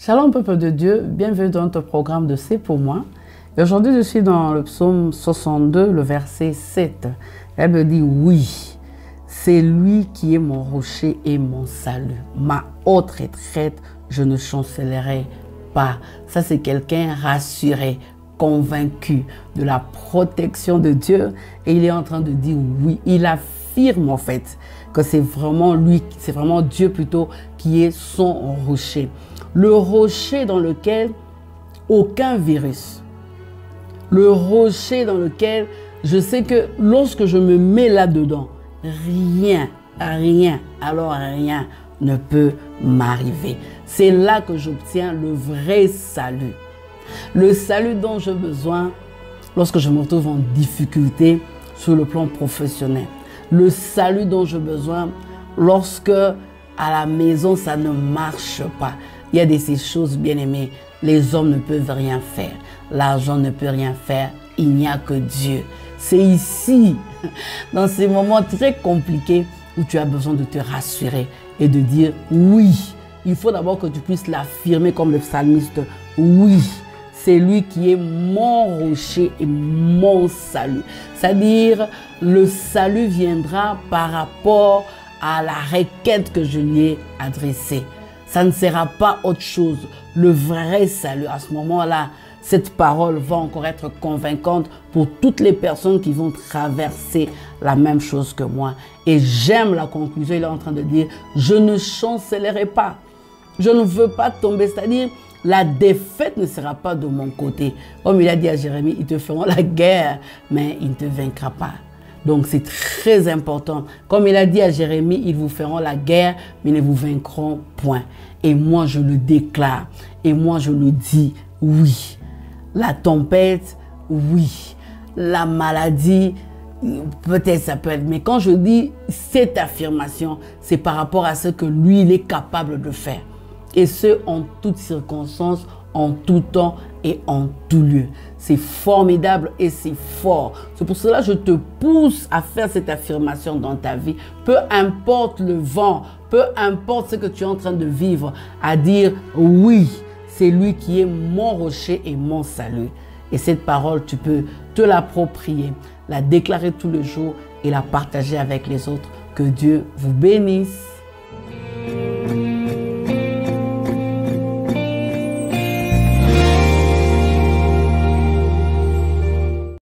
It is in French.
Shalom peuple de Dieu, bienvenue dans notre programme de C'est pour moi. Et aujourd'hui je suis dans le psaume 62, le verset 7. Elle me dit oui, c'est lui qui est mon rocher et mon salut. Ma haute retraite, je ne chancellerai pas. Ça c'est quelqu'un rassuré, convaincu de la protection de Dieu. Et il est en train de dire oui, il affirme en fait que c'est vraiment lui, c'est vraiment Dieu plutôt qui est son rocher. Le rocher dans lequel aucun virus, le rocher dans lequel je sais que lorsque je me mets là-dedans, rien ne peut m'arriver. C'est là que j'obtiens le vrai salut. Le salut dont j'ai besoin lorsque je me retrouve en difficulté sur le plan professionnel. Le salut dont j'ai besoin lorsque à la maison ça ne marche pas. Il y a de ces choses, bien aimées, les hommes ne peuvent rien faire. L'argent ne peut rien faire. Il n'y a que Dieu. C'est ici, dans ces moments très compliqués, où tu as besoin de te rassurer et de dire oui. Il faut d'abord que tu puisses l'affirmer comme le psalmiste. Oui, c'est lui qui est mon rocher et mon salut. C'est-à-dire, le salut viendra par rapport à la requête que je lui ai adressée. Ça ne sera pas autre chose. Le vrai salut, à ce moment-là, cette parole va encore être convaincante pour toutes les personnes qui vont traverser la même chose que moi. Et j'aime la conclusion, il est en train de dire, je ne chancellerai pas. Je ne veux pas tomber, c'est-à-dire, la défaite ne sera pas de mon côté. Comme il a dit à Jérémie, ils te feront la guerre, mais il ne te vaincra pas. Donc c'est très important. Comme il a dit à Jérémie, ils vous feront la guerre, mais ne vous vaincront point. Et moi je le déclare. Et moi je le dis, oui. La tempête, oui. La maladie, peut-être ça peut être. Mais quand je dis cette affirmation, c'est par rapport à ce que lui, il est capable de faire. Et ce, en toutes circonstances, en tout temps et en tout lieu. C'est formidable et c'est fort. C'est pour cela que je te pousse à faire cette affirmation dans ta vie. Peu importe le vent, peu importe ce que tu es en train de vivre, à dire oui, c'est lui qui est mon rocher et mon salut. Et cette parole, tu peux te l'approprier, la déclarer tous les jours et la partager avec les autres. Que Dieu vous bénisse.